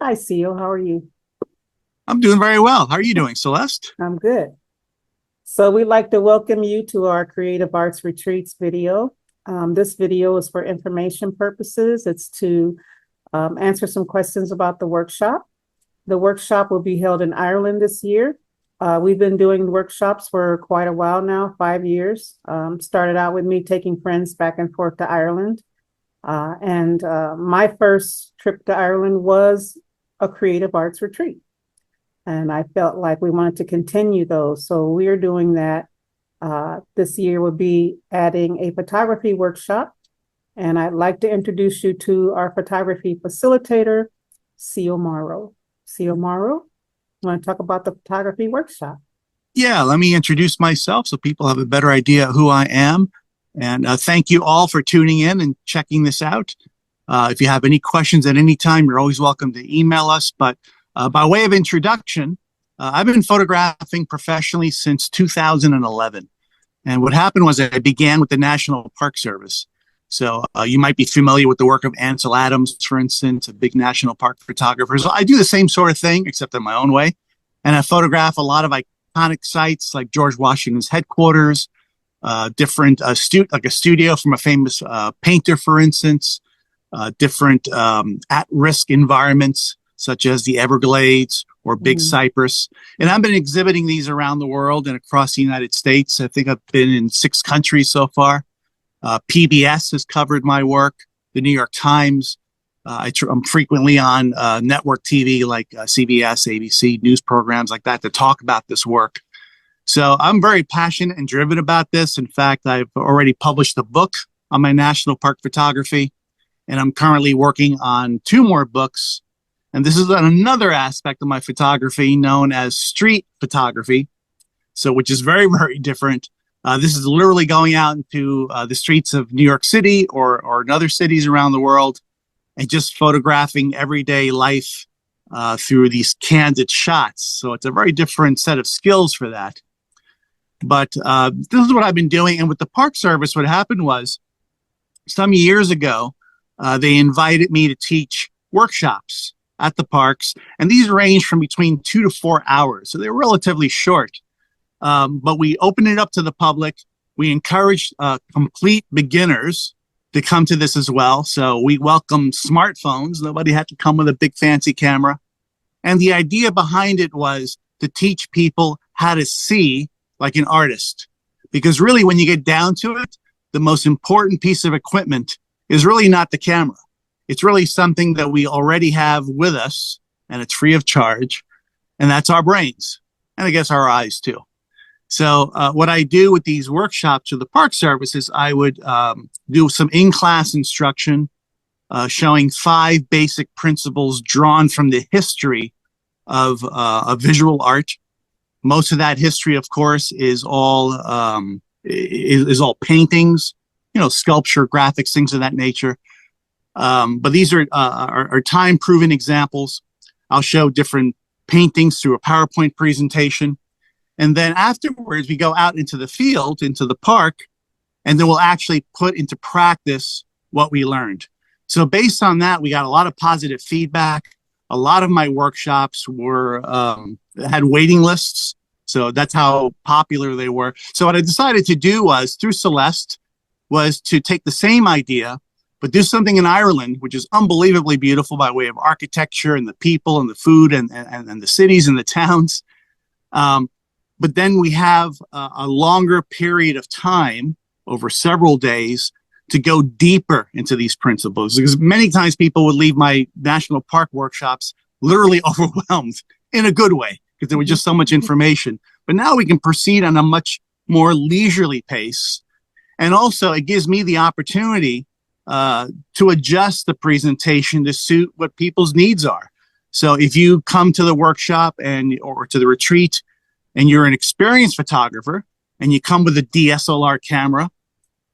Hi, CEO. How are you? I'm doing very well. How are you doing, Celeste? I'm good. So we'd like to welcome you to our Creative Arts Retreats video. This video is for information purposes. It's to answer some questions about the workshop. The workshop will be held in Ireland this year. We've been doing workshops for quite a while now, 5 years. Started out with me taking friends back and forth to Ireland. And my first trip to Ireland was a creative arts retreat. And I felt like we wanted to continue those. So we're doing that. This year we'll be adding a photography workshop. And I'd like to introduce you to our photography facilitator, Xiomaro. Xiomaro, want to talk about the photography workshop? Yeah, let me introduce myself so people have a better idea of who I am. And thank you all for tuning in and checking this out. If you have any questions at any time, you're always welcome to email us. But by way of introduction, I've been photographing professionally since 2011. And what happened was I began with the National Park Service. So you might be familiar with the work of Ansel Adams, for instance, a big national park photographer. So I do the same sort of thing, except in my own way. And I photograph a lot of iconic sites like George Washington's headquarters, different like a studio from a famous painter, for instance, different at-risk environments such as the Everglades or Big Cypress. And I've been exhibiting these around the world and across the United States. I think I've been in 6 countries so far. PBS has covered my work, the New York Times. I'm frequently on network TV like CBS, ABC, news programs like that to talk about this work. So I'm very passionate and driven about this. In fact, I've already published a book on my national park photography, and I'm currently working on 2 more books. And this is another aspect of my photography known as street photography, so which is very, very different. This is literally going out into the streets of New York City or in other cities around the world and just photographing everyday life through these candid shots. So it's a very different set of skills for that. But this is what I've been doing. And with the Park Service, what happened was some years ago, they invited me to teach workshops at the parks. And these range from between 2 to 4 hours. So they're relatively short. But we open it up to the public. We encourage complete beginners to come to this as well. So we welcome smartphones. Nobody had to come with a big fancy camera. And the idea behind it was to teach people how to see like an artist. Because really, when you get down to it, the most important piece of equipment is really not the camera. It's really something that we already have with us, and it's free of charge. And that's our brains. And I guess our eyes too. So what I do with these workshops with the Park Service is I would do some in-class instruction showing 5 basic principles drawn from the history of visual art. Most of that history, of course, is all all paintings, sculpture, graphics, things of that nature. But these are time-proven examples. I'll show different paintings through a PowerPoint presentation. And then afterwards, we go out into the field, into the park, and then we'll actually put into practice what we learned. So based on that, we got a lot of positive feedback. A lot of my workshops had waiting lists. So that's how popular they were. So what I decided to do was, through Celeste, was to take the same idea, but do something in Ireland, which is unbelievably beautiful by way of architecture and the people and the food and the cities and the towns. But then we have a longer period of time over several days to go deeper into these principles. Because many times people would leave my national park workshops literally overwhelmed in a good way, because there was just so much information. But now we can proceed on a much more leisurely pace. And also it gives me the opportunity to adjust the presentation to suit what people's needs are. So if you come to the workshop or to the retreat, and you're an experienced photographer, and you come with a DSLR camera,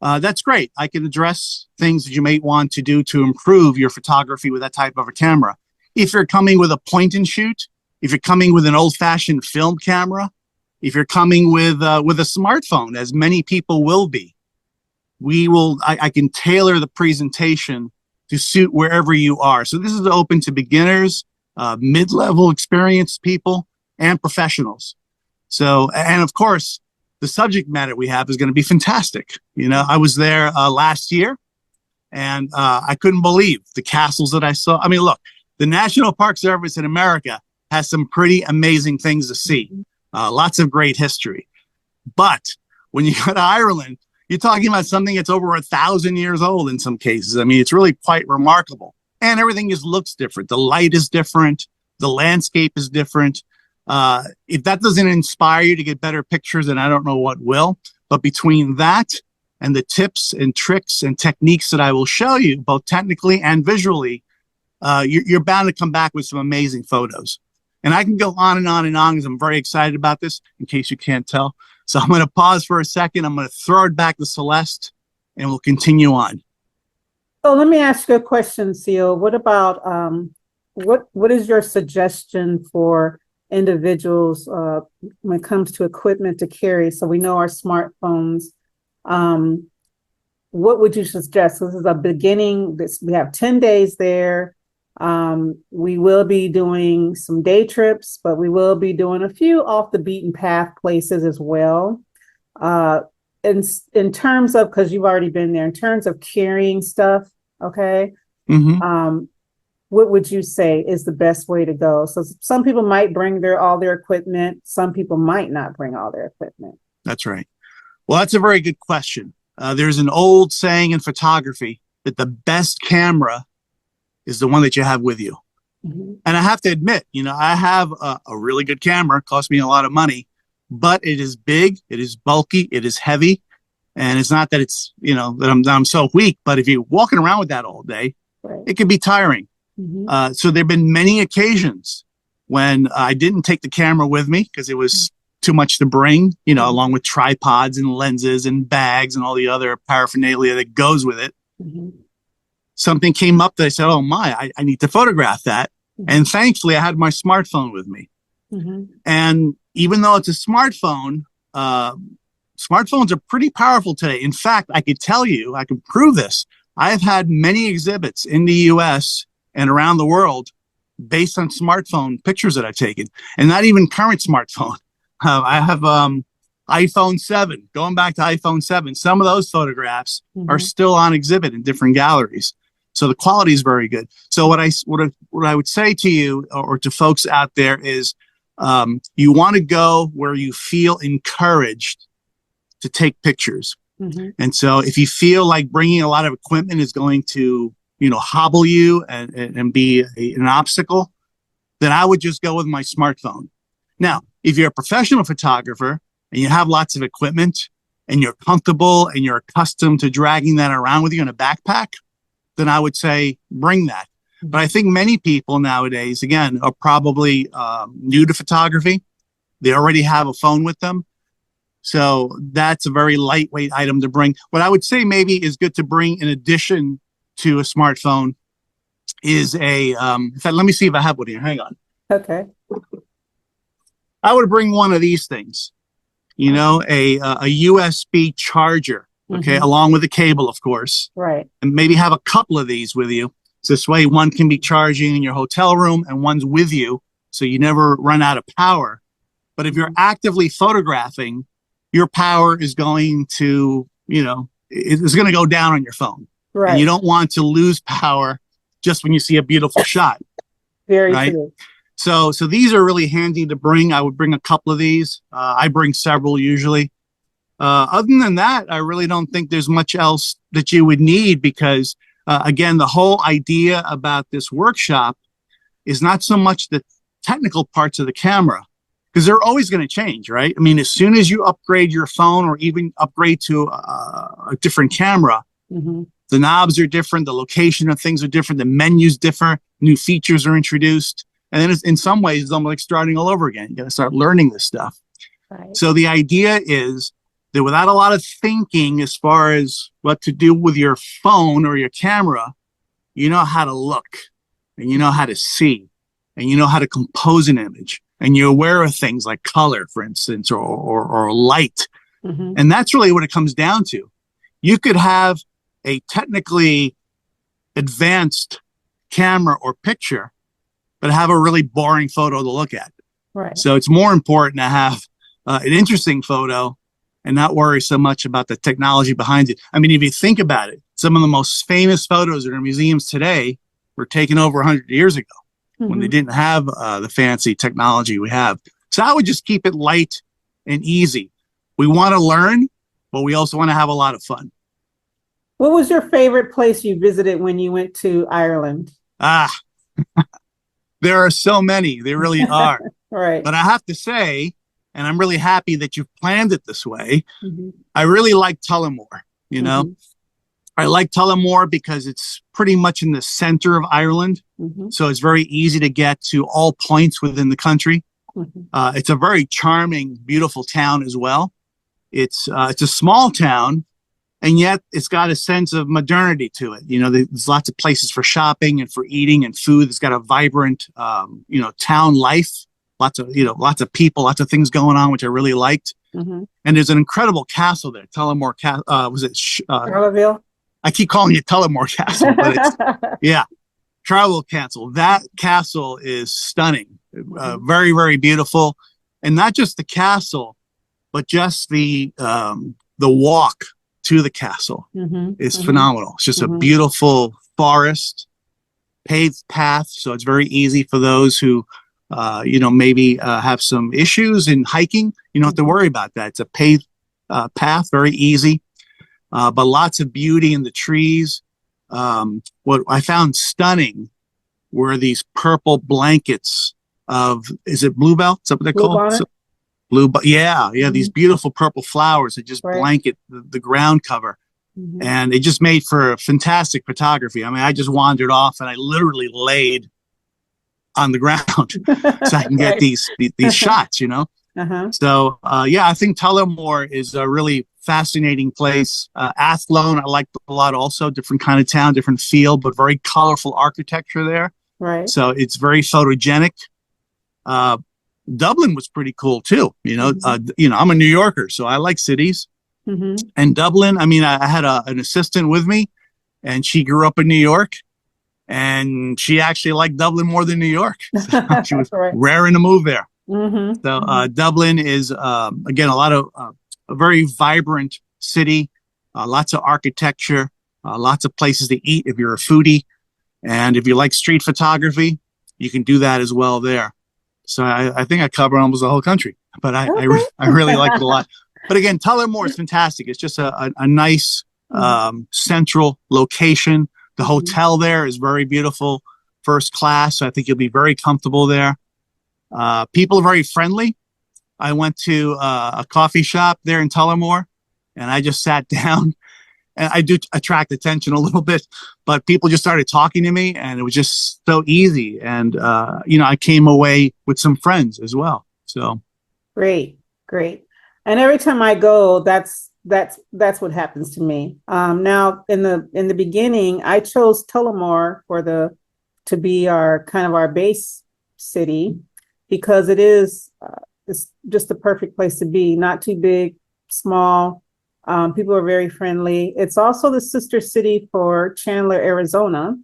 that's great. I can address things that you may want to do to improve your photography with that type of a camera. If you're coming with a point and shoot, if you're coming with an old-fashioned film camera, if you're coming with a smartphone, as many people will be, I can tailor the presentation to suit wherever you are. So this is open to beginners, mid-level experienced people, and professionals. So, and of course, the subject matter we have is going to be fantastic. You know, I was there last year, and I couldn't believe the castles that I saw. I mean, look, the National Park Service in America has some pretty amazing things to see. Lots of great history. But when you go to Ireland, you're talking about something that's over 1,000 years old in some cases. I mean, it's really quite remarkable. And everything just looks different. The light is different. The landscape is different. If that doesn't inspire you to get better pictures, then I don't know what will. But between that and the tips and tricks and techniques that I will show you, both technically and visually, you're bound to come back with some amazing photos. And I can go on and on and on because I'm very excited about this, in case you can't tell. So I'm going to pause for a second. I'm going to throw it back to Celeste, and we'll continue on. So let me ask you a question, Seal. What about what is your suggestion for individuals when it comes to equipment to carry? So we know our smartphones. What would you suggest? This is a beginning. We have 10 days there. We will be doing some day trips, but we will be doing a few off the beaten path places as well. In terms of, because you've already been there, in terms of carrying stuff, okay, what would you say is the best way to go? So some people might bring all their equipment. Some people might not bring all their equipment. That's right. Well, that's a very good question. There's an old saying in photography that the best camera is the one that you have with you. And I have to admit, you know, I have a really good camera. It cost me a lot of money, but it is big, it is bulky, it is heavy. And it's not that it's, you know, that I'm so weak, but if you're walking around with that all day, it can be tiring. So there've been many occasions when I didn't take the camera with me because it was too much to bring, you know, along with tripods and lenses and bags and all the other paraphernalia that goes with it. Something came up that I said, oh my, I need to photograph that. And thankfully I had my smartphone with me. And even though it's a smartphone, smartphones are pretty powerful today. In fact, I could tell you, I can prove this. I have had many exhibits in the US and around the world based on smartphone pictures that I've taken, and not even current smartphone. I have iPhone 7, going back to iPhone 7. Some of those photographs are still on exhibit in different galleries. So the quality is very good. So what I would say to you or to folks out there is you want to go where you feel encouraged to take pictures. And so if you feel like bringing a lot of equipment is going to, you know, hobble you and be an obstacle, then I would just go with my smartphone. Now, if you're a professional photographer and you have lots of equipment and you're comfortable and you're accustomed to dragging that around with you in a backpack, then I would say bring that. But I think many people nowadays, again, are probably new to photography. They already have a phone with them. So that's a very lightweight item to bring. What I would say maybe is good to bring in addition to a smartphone is in fact, let me see if I have one here. Hang on. Okay. I would bring one of these things, you know, a USB charger, okay, along with a cable, of course. Right. And maybe have a couple of these with you. So this way, one can be charging in your hotel room and one's with you, so you never run out of power. But if you're actively photographing, your power is going to, you know, it's going to go down on your phone. Right. And you don't want to lose power just when you see a beautiful shot. Very true. So these are really handy to bring. I would bring a couple of these. I bring several usually. Other than that, I really don't think there's much else that you would need because, again, the whole idea about this workshop is not so much the technical parts of the camera, because they're always going to change, right? I mean, as soon as you upgrade your phone or even upgrade to a different camera, the knobs are different, the location of things are different, the menus differ, new features are introduced. And then in some ways, it's almost like starting all over again. You got to start learning this stuff. Right. So the idea is that without a lot of thinking as far as what to do with your phone or your camera, you know how to look and you know how to see and you know how to compose an image and you're aware of things like color, for instance, or light. And that's really what it comes down to. You could have a technically advanced camera or picture, but have a really boring photo to look at. Right. So it's more important to have an interesting photo and not worry so much about the technology behind it. I mean, if you think about it, some of the most famous photos in our museums today were taken over 100 years ago when they didn't have the fancy technology we have. So I would just keep it light and easy. We want to learn, but we also want to have a lot of fun. What was your favorite place you visited when you went to Ireland? There are so many. There really are. Right. But I have to say, and I'm really happy that you've planned it this way, Mm-hmm. I really like Tullamore. You know, I like Tullamore because it's pretty much in the center of Ireland. So it's very easy to get to all points within the country. It's a very charming, beautiful town as well. It's a small town, and yet it's got a sense of modernity to it. You know, there's lots of places for shopping and for eating and food. It's got a vibrant, town life. Lots of people, lots of things going on, which I really liked. And there's an incredible castle there, Tullamore. Was it Charleville? I keep calling it Tullamore Castle, but it's Charleville Castle. That castle is stunning, very, very beautiful, and not just the castle, but just the walk to the castle is phenomenal. It's just a beautiful forest, paved path, so it's very easy for those who maybe have some issues in hiking. You don't have to worry about that. It's a paved path, very easy, but lots of beauty in the trees. What I found stunning were these purple blankets is it bluebell? Is that what they're called? These beautiful purple flowers that just blanket the ground cover. And it just made for fantastic photography. I mean, I just wandered off and I literally laid on the ground so I can get these shots, So, I think Tullamore is a really fascinating place. Athlone, I liked a lot also, different kind of town, different feel, but very colorful architecture there. Right. So it's very photogenic. Dublin was pretty cool too. I'm a New Yorker, so I like cities. And Dublin, I mean, I had an assistant with me and she grew up in New York. And she actually liked Dublin more than New York. So she was raring to move there. So Dublin is, again, a very vibrant city, lots of architecture, lots of places to eat if you're a foodie. And if you like street photography, you can do that as well there. So I think I covered almost the whole country, but I really liked it a lot. But again, Tullamore is fantastic. It's just a nice central location. The hotel there is very beautiful, first class. So I think you'll be very comfortable there. People are very friendly. I went to a coffee shop there in Tullamore, and I just sat down. And I do attract attention a little bit, but people just started talking to me, and it was just so easy. And I came away with some friends as well. So great. And every time I go, that's what happens to me. Now in the beginning, I chose Tullamore to be our base city because it's just the perfect place to be. Not too big, small. People are very friendly. It's also the sister city for Chandler, Arizona,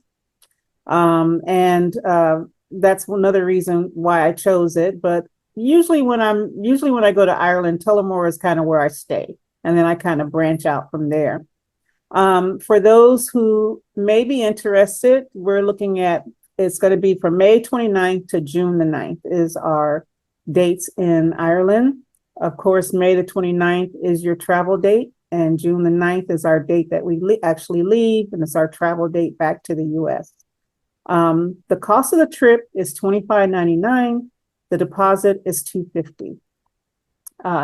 and that's another reason why I chose it. But usually when I go to Ireland, Tullamore is kind of where I stay. And then I kind of branch out from there. For those who may be interested, we're looking at, it's going to be from May 29th to June the 9th is our dates in Ireland. Of course, May the 29th is your travel date, and June the 9th is our date that we actually leave, and it's our travel date back to the U.S. The cost of the trip is $25.99. The deposit is $250.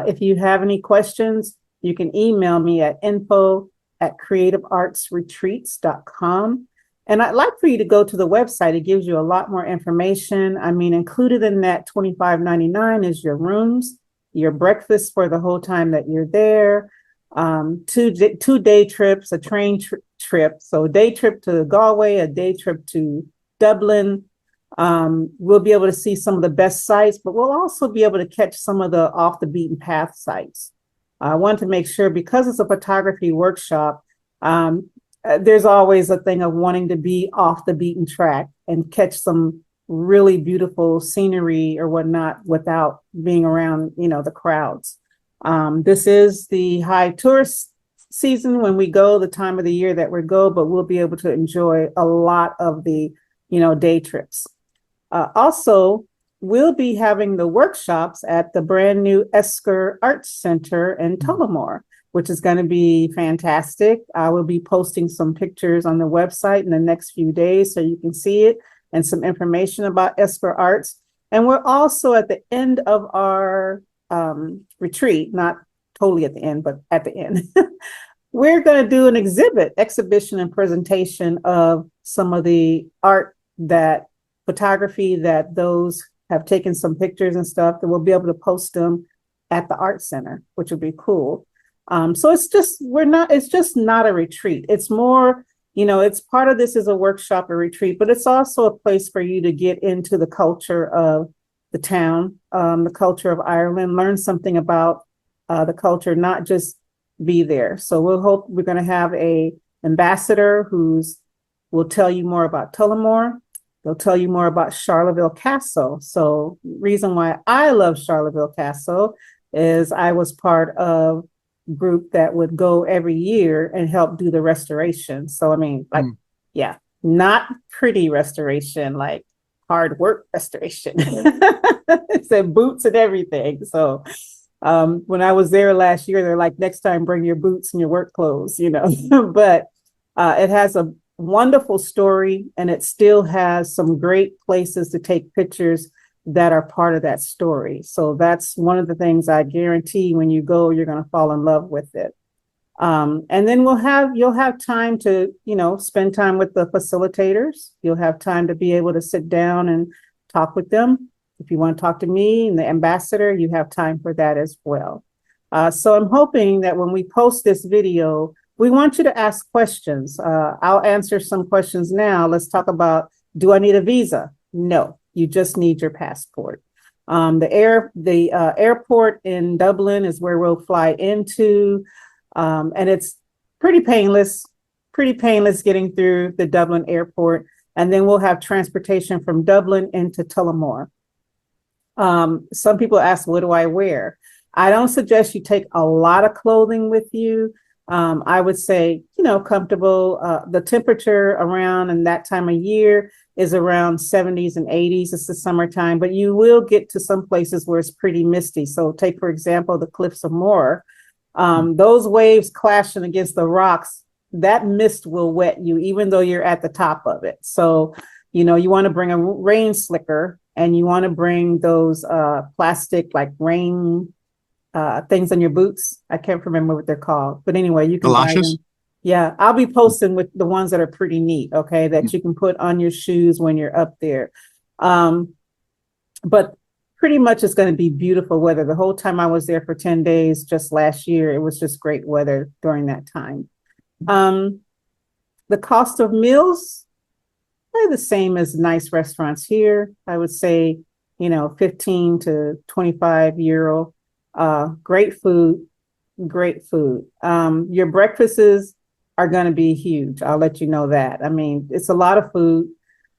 If you have any questions, you can email me at info@creativeartsretreats.com. And I'd like for you to go to the website. It gives you a lot more information. I mean, included in that $25.99 is your rooms, your breakfast for the whole time that you're there, 2-day trips, a train trip. So a day trip to Galway, a day trip to Dublin. We'll be able to see some of the best sites, but we'll also be able to catch some of the off the beaten path sites. I want to make sure, because it's a photography workshop, there's always a thing of wanting to be off the beaten track and catch some really beautiful scenery or whatnot without being around, the crowds. This is the high tourist season when we go, the time of the year that we go, but we'll be able to enjoy a lot of the, day trips. Also, we'll be having the workshops at the brand new Esker Arts Center in Tullamore, which is going to be fantastic. I will be posting some pictures on the website in the next few days so you can see it and some information about Esker Arts. And we're also at the end of our retreat, not totally at the end, but at the end. We're going to do an exhibition and presentation of some of the photography that those have taken some pictures and stuff that we'll be able to post them at the art center, which would be cool. So it's just not a retreat. It's more, it's part of this is a workshop or retreat, but it's also a place for you to get into the culture of the town, the culture of Ireland, learn something about the culture, not just be there. So we're going to have a ambassador will tell you more about Tullamore. They'll tell you more about Charleville Castle. So reason why I love Charleville Castle is I was part of a group that would go every year and help do the restoration. So, I mean, not pretty restoration, like hard work restoration. It's boots and everything. So when I was there last year, they're like, next time, bring your boots and your work clothes, but it has a wonderful story, and it still has some great places to take pictures that are part of that story. So that's one of the things I guarantee when you go, you're going to fall in love with it. And then you'll have time to, spend time with the facilitators. You'll have time to be able to sit down and talk with them. If you want to talk to me and the ambassador, you have time for that as well. So I'm hoping that when we post this video, we want you to ask questions. I'll answer some questions now. Let's talk about, do I need a visa? No, you just need your passport. The airport in Dublin is where we'll fly into, and it's pretty painless getting through the Dublin airport. And then we'll have transportation from Dublin into Tullamore. Some people ask, what do I wear? I don't suggest you take a lot of clothing with you. I would say, comfortable. The temperature around in that time of year is around 70s and 80s. It's the summertime, but you will get to some places where it's pretty misty. So take, for example, the Cliffs of Moher. Those waves clashing against the rocks, that mist will wet you, even though you're at the top of it. So, you want to bring a rain slicker, and you want to bring those plastic like rain things on your boots. I can't remember what they're called, but anyway, you can buy them. Yeah, I'll be posting with the ones that are pretty neat, okay, that you can put on your shoes when you're up there. But pretty much it's going to be beautiful weather. The whole time I was there for 10 days just last year, it was just great weather during that time. The cost of meals are the same as nice restaurants here. I would say, 15 to 25 euro. Great food. Your breakfasts are going to be huge. I'll let you know that. I mean, it's a lot of food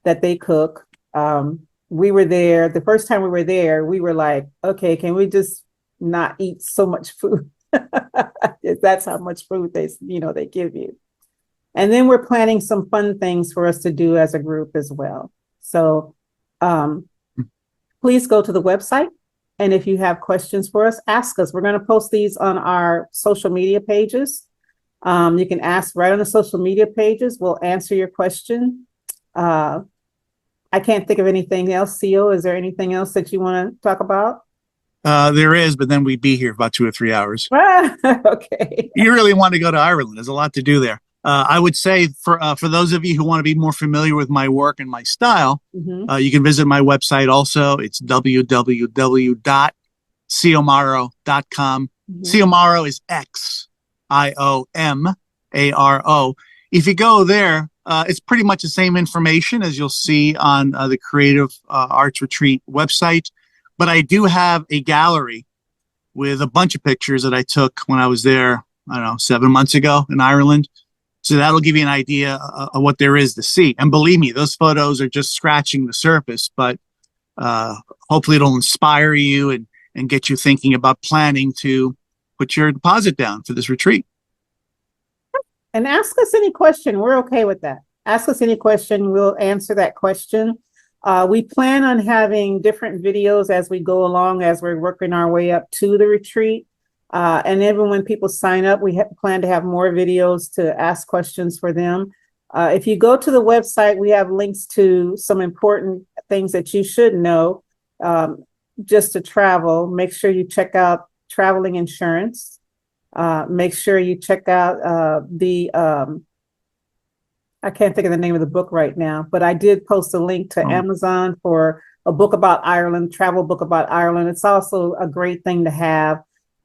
that they cook. We were there, the first time we were there, we were like, okay, can we just not eat so much food? That's how much food they give you. And then we're planning some fun things for us to do as a group as well. So please go to the website. And if you have questions for us, ask us. We're going to post these on our social media pages. You can ask right on the social media pages. We'll answer your question. I can't think of anything else. CEO, is there anything else that you want to talk about? There is, but then we'd be here about 2 or 3 hours. Okay. You really want to go to Ireland. There's a lot to do there. I would say for those of you who want to be more familiar with my work and my style, you can visit my website also. It's www.xiomaro.com. Xiomaro is Xiomaro. If you go there, it's pretty much the same information as you'll see on the Creative Arts Retreat website. But I do have a gallery with a bunch of pictures that I took when I was there, I don't know, 7 months ago in Ireland. So that'll give you an idea of what there is to see. And believe me, those photos are just scratching the surface, but hopefully it'll inspire you and get you thinking about planning to put your deposit down for this retreat. And ask us any question. We're okay with that. Ask us any question. We'll answer that question. We plan on having different videos as we go along, as we're working our way up to the retreat. And even when people sign up, we plan to have more videos to ask questions for them. If you go to the website, we have links to some important things that you should know just to travel. Make sure you check out traveling insurance. Make sure you check out I can't think of the name of the book right now, but I did post a link to Amazon for a book about Ireland, travel book about Ireland. It's also a great thing to have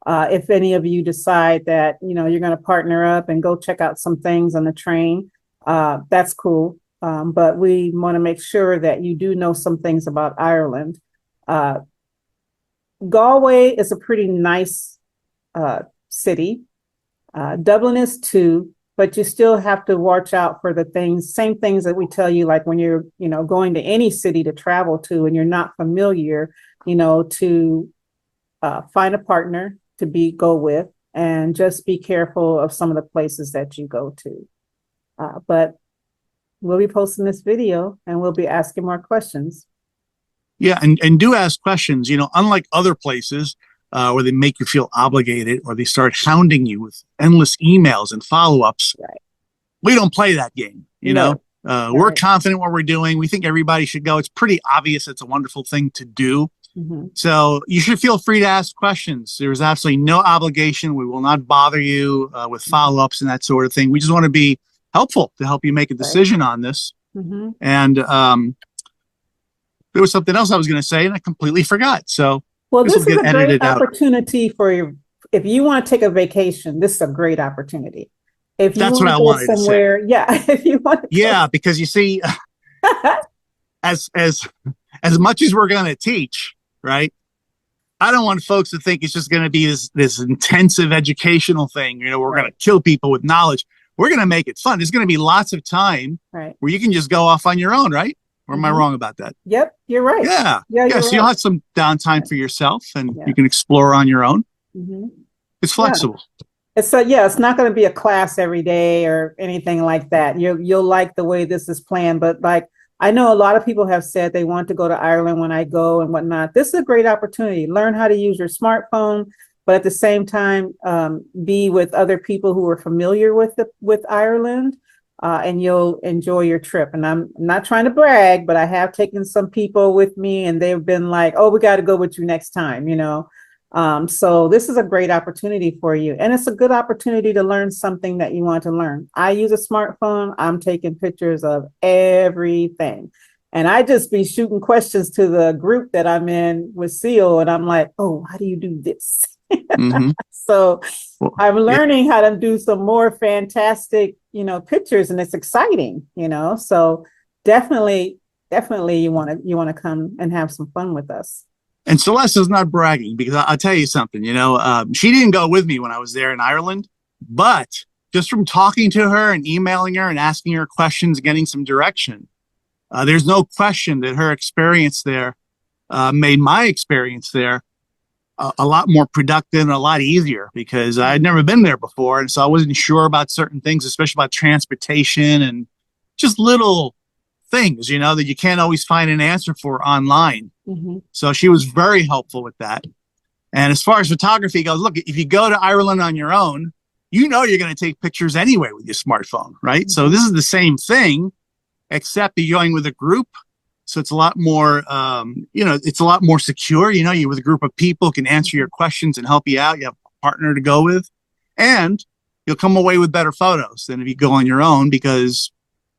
if any of you decide that, you know, you're going to partner up and go check out some things on the train. That's cool. But we want to make sure that you do know some things about Ireland. Galway is a pretty nice city. Dublin is too, but you still have to watch out for the same things that we tell you, like when you're, you know, going to any city to travel to and you're not familiar, you know, to find a partner to go with, and just be careful of some of the places that you go to. But we'll be posting this video and we'll be asking more questions. Yeah, and do ask questions. You know, unlike other places where they make you feel obligated or they start hounding you with endless emails and follow-ups, right. We don't play that game. You know, Right. We're confident what we're doing. We think everybody should go. It's pretty obvious. It's a wonderful thing to do. Mm-hmm. So you should feel free to ask questions. There is absolutely no obligation. We will not bother you with follow-ups and that sort of thing. We just want to be helpful to help you make a decision on this. Mm-hmm. And there was something else I was going to say and I completely forgot. So well, this is a great opportunity if you want to take a vacation, this is a great opportunity. If you want to go somewhere, if you want to because you see, as much as we're going to teach, right? I don't want folks to think it's just going to be this intensive educational thing. You know, we're going to kill people with knowledge. We're going to make it fun. There's going to be lots of time where you can just go off on your own, right? Or am I wrong about that? Yep, you're right. Yeah. So you'll have some downtime for yourself and you can explore on your own. Mm-hmm. It's flexible. It's not going to be a class every day or anything like that. You'll like the way this is planned, but like, I know a lot of people have said they want to go to Ireland when I go and whatnot. This is a great opportunity. Learn how to use your smartphone, but at the same time, be with other people who are familiar with Ireland. And you'll enjoy your trip. And I'm not trying to brag, but I have taken some people with me and they've been like, oh, we got to go with you next time, you know. So this is a great opportunity for you. And it's a good opportunity to learn something that you want to learn. I use a smartphone. I'm taking pictures of everything. And I just be shooting questions to the group that I'm in with SEAL. And I'm like, oh, how do you do this? Mm-hmm. So I'm learning how to do some more fantastic, you know, pictures, and it's exciting, you know. So definitely you want to come and have some fun with us. And Celeste is not bragging, because I'll tell you something, you know, she didn't go with me when I was there in Ireland, but just from talking to her and emailing her and asking her questions, getting some direction, there's no question that her experience there made my experience there a lot more productive and a lot easier, because I'd never been there before. And so I wasn't sure about certain things, especially about transportation and just little things, you know, that you can't always find an answer for online. Mm-hmm. So she was very helpful with that. And as far as photography goes, look, if you go to Ireland on your own, you know, you're going to take pictures anyway with your smartphone, right? Mm-hmm. So this is the same thing, except you're going with a group. So it's a lot more, you know, it's a lot more secure. You know, you're with a group of people, can answer your questions and help you out. You have a partner to go with, and you'll come away with better photos than if you go on your own, because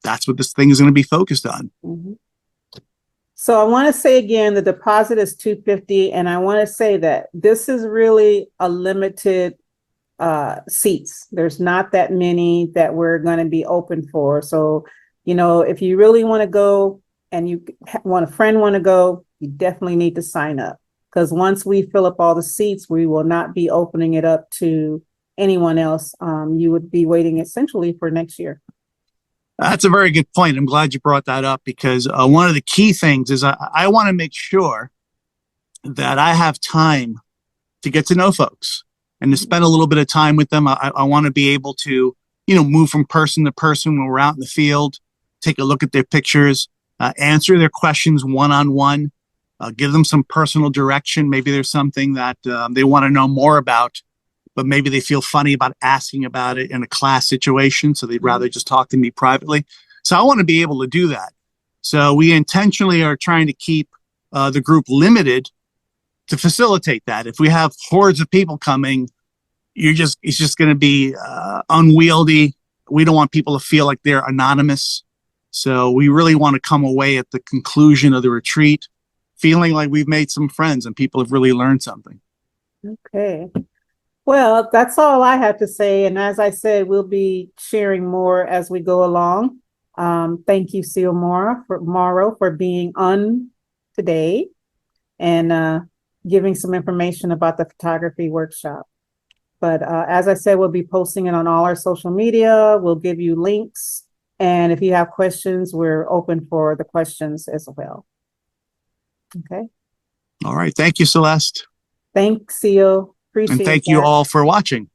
that's what this thing is going to be focused on. Mm-hmm. So I want to say again, the deposit is $250. And I want to say that this is really a limited seats. There's not that many that we're going to be open for. So, you know, if you really want to go, and you want a friend want to go, you definitely need to sign up, because once we fill up all the seats, we will not be opening it up to anyone else, you would be waiting essentially for next year. That's a very good point. I'm glad you brought that up because one of the key things is I want to make sure that I have time to get to know folks and to spend a little bit of time with them. I want to be able to, move from person to person when we're out in the field, take a look at their pictures, answer their questions one-on-one, give them some personal direction. Maybe there's something that they want to know more about, but maybe they feel funny about asking about it in a class situation. So they'd rather just talk to me privately. So I want to be able to do that. So we intentionally are trying to keep the group limited to facilitate that. If we have hordes of people coming, it's just going to be unwieldy. We don't want people to feel like they're anonymous. So we really want to come away at the conclusion of the retreat feeling like we've made some friends and people have really learned something. Okay. Well, that's all I have to say. And as I said, we'll be sharing more as we go along. Thank you, Xiomaro, for being on today and giving some information about the photography workshop. But as I said, we'll be posting it on all our social media. We'll give you links. And if you have questions, we're open for the questions as well. Okay. All right. Thank you, Celeste. Thanks, Seal. Appreciate And thank you that. all for watching.